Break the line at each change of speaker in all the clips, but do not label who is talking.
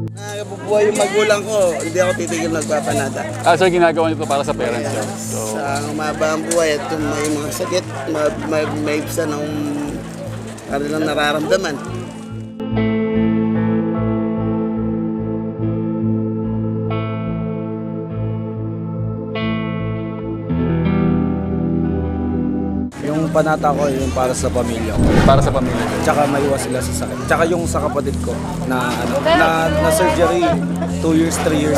Bubuhay yung magulang ko, hindi ako titigil nagpapanata.
So ginagawa nito para sa parents nyo? So,
sa umaba ang buhay at kung may mga sakit, may ibsa ng kanilang nararamdaman.
Yung panata ko, yung para sa pamilya ko.
para sa pamilya.
Tsaka maiwas sila sa sakit. Tsaka yung sa kapatid ko na surgery 2 years, 3 years.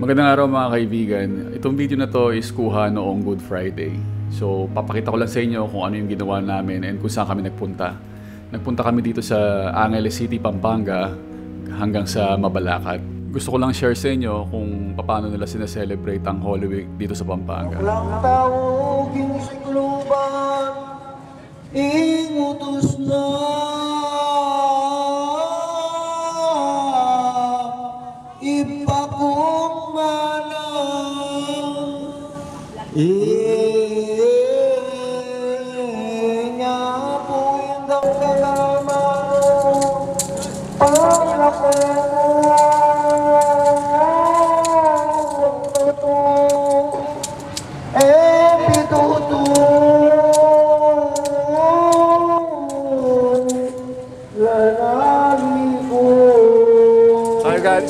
Magandang araw mga kaibigan. Itong video na to is kuha noong Good Friday. So papakita ko lang sa inyo kung ano yung ginawa namin and kung saan kami nagpunta. Nagpunta kami dito sa Angeles City, Pampanga hanggang sa Mabalacat. Gusto ko lang share sa inyo kung paano nila sineselebrate ang Holy Week dito sa Pampanga.
Walang tawagin sa kluban, ingutos na. Ipakong malang inya po indang kalaman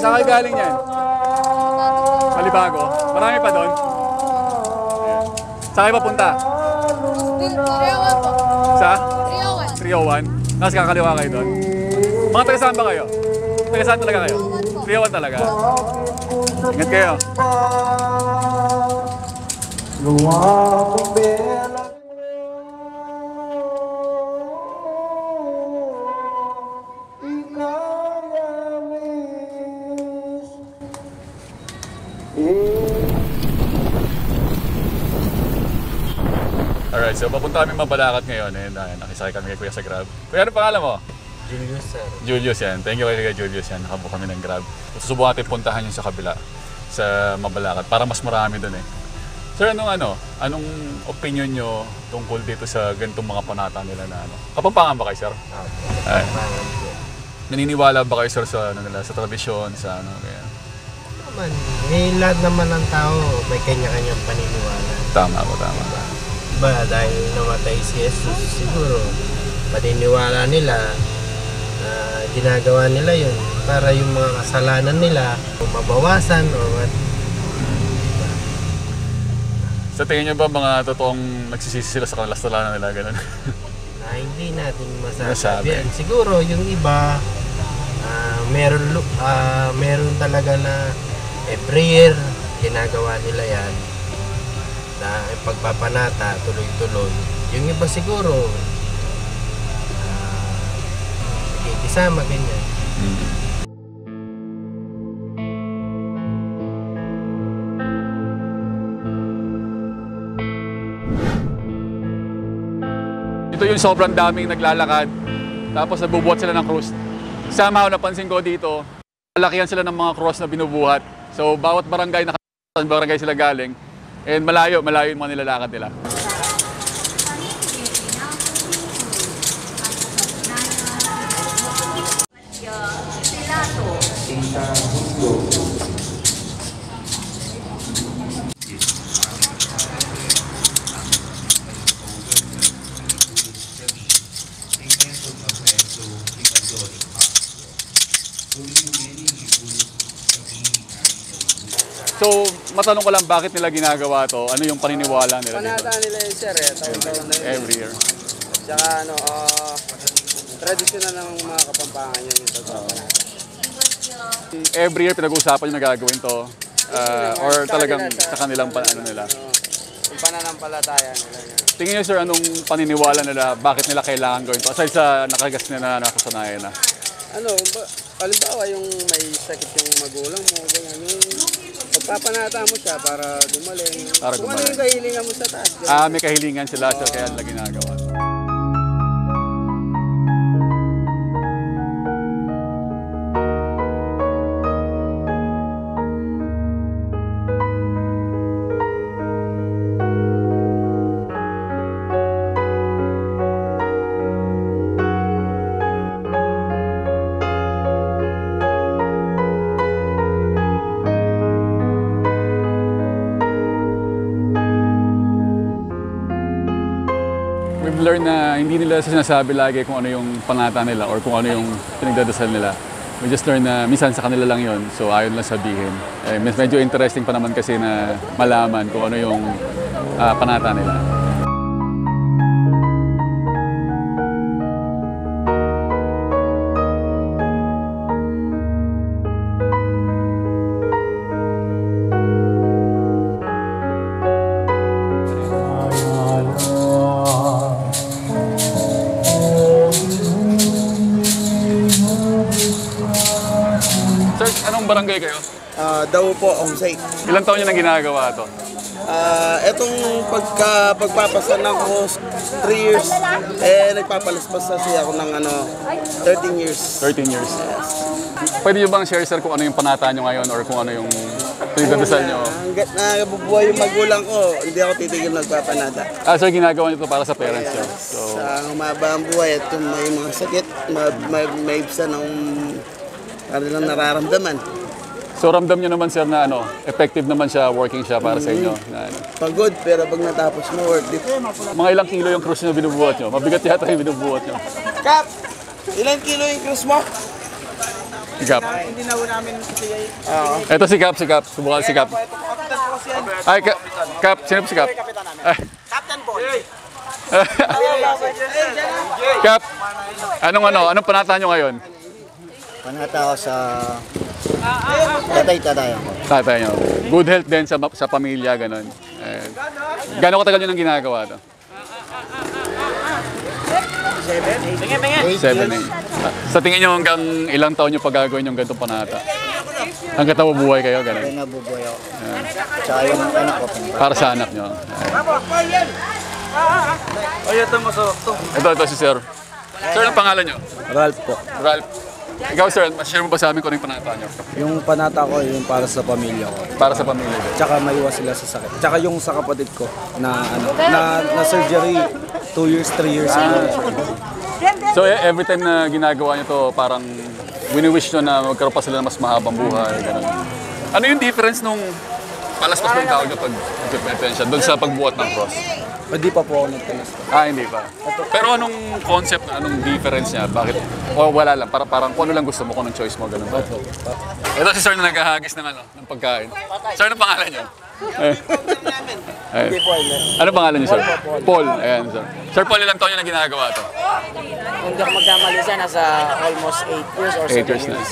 Saan kayo galing yan? Malibago? Marami pa doon? Saan kayo papunta?
301 po.
Sa?
301.
301? Nasa kakaliwa kayo doon? Mga taga saan ba kayo? Taga saan talaga kayo? 301 talaga? Ingat kayo. Alright, so papunta kami Mabalacat ngayon and nakisakay kami kay Kuya sa Grab. Kuya, ano pangalan mo?
Julius, sir.
Julius yan. Thank you kay Julius yan. Nakabook kami ng Grab. Susubukan natin puntahan yung sa kabila sa Mabalacat para mas marami doon eh. Sir, anong opinion nyo tungkol dito sa ganitong mga panata nila na ano? Kapampangan ba kayo, sir? Ay. Naniniwala ba kayo, sir, sa sa tradisyon, sa ano kaya?
Naman, lahat naman ng tao may kanya-kanyang paniniwala.
Tama po, tama.
Ba, dahil namatay si Jesus, siguro paniniwala nila ginagawa nila yun para yung mga kasalanan nila mabawasan o what.
Sa tingin nyo ba mga totoong nagsisisi sila sa kasalanan nila, gano'n?
Na hindi natin
Masabi.
masasabi. Siguro yung iba meron talaga na every year ginagawa nila yan na pagpapanata tuloy-tuloy. Yung iba siguro nakikisama ganyan.
Ito yung sobrang daming naglalakad. Tapos nabubuhat sila ng cross. Somehow napansin ko dito, malakihan sila ng mga cross na binubuhat. So bawat barangay barangay sila galing. And malayo yung mga nilalakad nila. So, matanong ko lang bakit nila ginagawa to? Ano yung paniniwala nila dito?
Panata nila yun, sir, taon-taon na yun.
Every year.
Tsaka tradisyon na ng mga Kapampangan yun yung pagpapanata.
Every year pinag-uusapan yung nagagawin to? Or talagang sa kanilang ano nila?
Yung pananampalataya nila yun.
Tingin niyo, sir, anong paniniwala nila? Bakit nila kailangan gawin to? Aside sa nakagas nila na nakasanayan na.
Halimbawa yung may sakit yung magulang mo, ganyan, yung pagpapanata mo siya para gumaling. Kung ano yung kahilingan mo sa taas.
May kahilingan sila, sir, kaya nila ginagawa. we've learned na hindi nila sinasabi lagi kung ano yung panata nila or kung ano yung pinagdadasal nila. We just learned na minsan sa kanila lang yon, so ayaw lang sabihin. Medyo interesting pa naman kasi na malaman kung ano yung panata nila. Anong barangay kayo?
Daw po, Onsay.
Ilang taon nyo nang ginagawa to?
Etong pagpapasan ako 3 years, nagpapalispas kasi ako ng 13 years.
13 years. Pwede nyo bang share, sir, kung ano yung panata nyo ngayon or kung ano yung pinagdadasal nyo?
Hanggat na nabubuhay yung magulang ko, hindi ako titigil nagpapanata.
Sir, ginagawa nyo to para sa parents nyo. So,
Sa humaba ang buhay at kung may mga sakit, may ibsa ng kanilang nararamdaman.
so ramdam nyo naman, sir, na effective naman siya, working siya para sa inyo. Na,
Pagod, pero pag natapos mo, worth it.
mga ilang kilo yung cruise nyo binubuhat nyo? Mabigat yata yung binubuhat nyo.
Kap! Ilang kilo yung cruise mo?
Si Cap.
Hindi na namin sige.
Ito si Cap. Subukan si Cap. Ay, Cap. Sino po si Cap? Ay.
Captain Boy!
Cap, anong panata nyo ngayon?
Panata ako sa tatay ako.
Tatay nyo. Good health din sa pamilya, gano'n. Gano'ng katagal nyo nang ginagawa to? 7, 8. Sa tingin nyo hanggang ilang taon nyo pagagawin yung ganitong panata? Hanggang nabubuhay kayo, gano'n?
Kaya nabubuhay ako. Tsaka yung anak ko.
Para sa anak nyo. Ito si Sir. Sir, ang pangalan nyo?
Ralph po.
Ralph. Ikaw, Sir, share mo ba sa amin kung ano yung panata nyo?
Yung panata ko, yung para sa pamilya ko.
Para sa pamilya ko.
Tsaka maiwas sila sa sakit. Tsaka yung sa kapatid ko na na surgery 2 years, 3 years ago.
So every time na ginagawa nyo to, parang wini-wish nyo na magkaroon pa sila ng mas mahabang buhay. Ganun. Ano yung difference nung palaspas ng tao nyo pag nagpipetensya doon sa pagbuhat ng cross?
Hindi pa po ako nagtalas.
Hindi pa. Pero anong concept, anong difference niya? Bakit? O wala lang, parang kung ano lang gusto mo, kung anong choice mo, ganun ba? Ito si Sir na naghahagis ng ng pagkain. Sir, anong pangalan niyo? Ano pangalan niyo, Sir? Paul. Ayan, Sir. Sir Paul, ilang taon niyo na ginagawa to?
Kung di ako magkamali siya, nasa almost 8 years or
8 years na.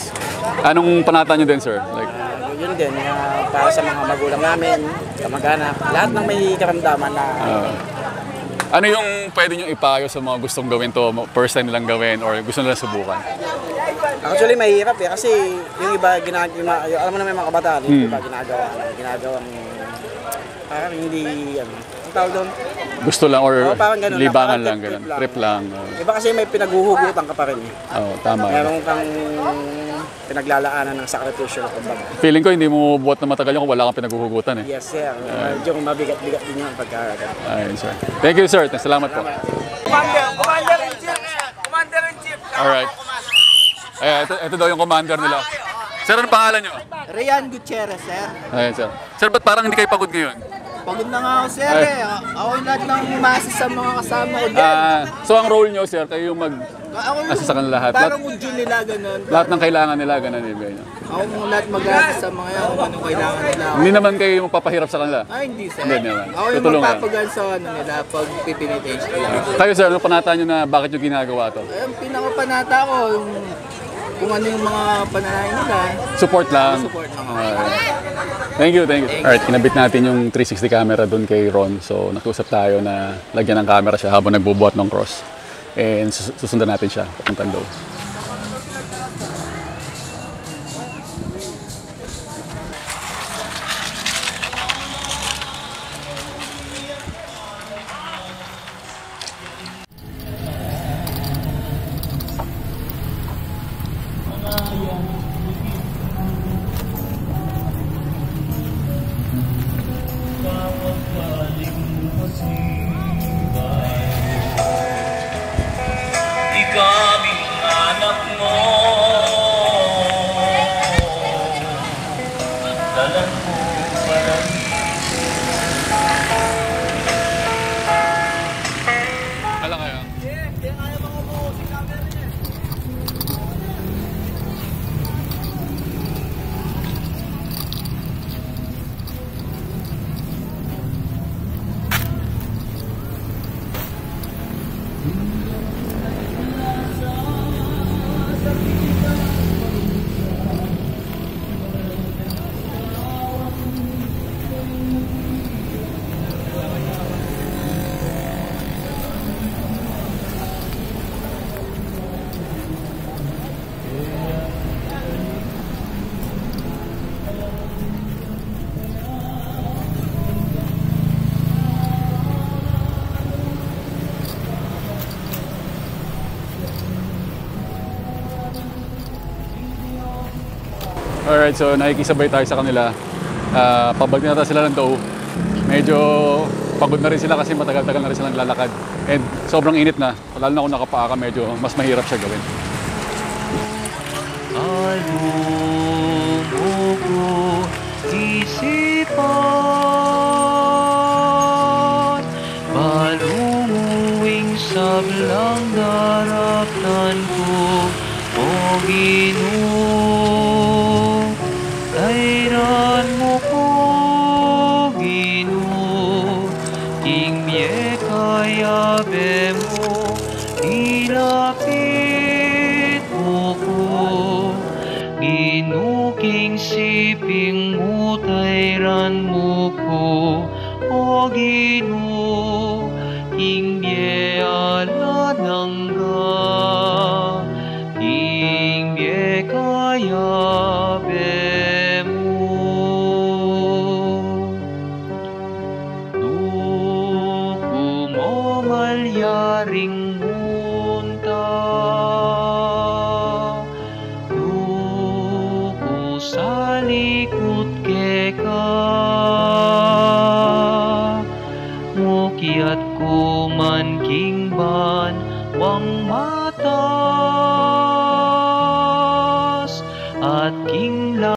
Anong panata niyo din, Sir? Like,
yun din, para sa mga magulang namin, kamag-anak, lahat ng may karamdaman na
ano yung pwede nyo ipayo sa mga gustong gawin to, first time nilang gawin or gusto nilang subukan?
actually mahirap kasi yung iba ginagawa, alam mo na may mga kabataan, yung iba ginagawang parang hindi, ang tawag doon?
Gusto lang or
parang ganun
libangan
lang,
lang, ganun.
trip
Trip lang.
Iba kasi may pinaghuhugutan ka pa rin eh.
Tama.
Meron kang pinaglalaanan ng sakripisyo na kumbaga.
Feeling ko hindi mo buhat na matagal yun kung wala kang pinaghuhugutan eh.
Yes sir, medyo mabigat-bigat din yung pagkakaroon.
Ayun, sir. Thank you, sir. Salamat po.
Commander-in-Chief!
Alright. Ito daw yung commander nila. Sir, ano pangalan nyo?
Rian Gutierrez sir.
Ayun, sir. Sir, ba't parang hindi kayo pagod ngayon?
Pagod na nga ako sir eh. Ako yung lahat ng umasa sa mga kasama ko din.
So, ang role nyo, sir, kayo yung asa sa kanila lahat.
Parang udyo nila ganun.
Lahat ng kailangan nila, ganun din kayo.
Ako mong lahat mag-asa sa mga yan kung anong kailangan nila.
Hindi naman kayo yung magpapahirap sa kanila.
Hindi sir.
Hindi naman.
Ako yung
Tutulungan.
magpapagal sa nila pag pipinitage nila.
Kayo, sir, ano panata nyo na bakit nyo ginagawa to?
Ang pinakapanata ko, kung ano yung mga pananahin nila.
Support lang.
Support lang.
Thank you. Alright, kinabit natin yung 360 camera doon kay Ron. So, nakiusap tayo na lagyan ng camera siya habang nagbubuhat ng cross. And susundan natin siya papuntang doon. Alright, so nakikisabay tayo sa kanila. Pabalik na sila ng Dao. Medyo pagod na rin sila kasi matagal-tagal na rin sila naglalakad. And sobrang init na. Lalo na kung nakapaa ka, medyo mas mahirap siya gawin.
Isipan balunguing sablang daratan ko, O Ginoo, kairan mo ko, Ginoo, king biye kayabe mo, ilapit mo ko, Ginoo, king siping mo, tayran mo ko, O Ginoo, king biye alanangga, king biye kayabe mo. Duko mo malyaring munta, duko sa likod keka, mukiat ko man king ban, wang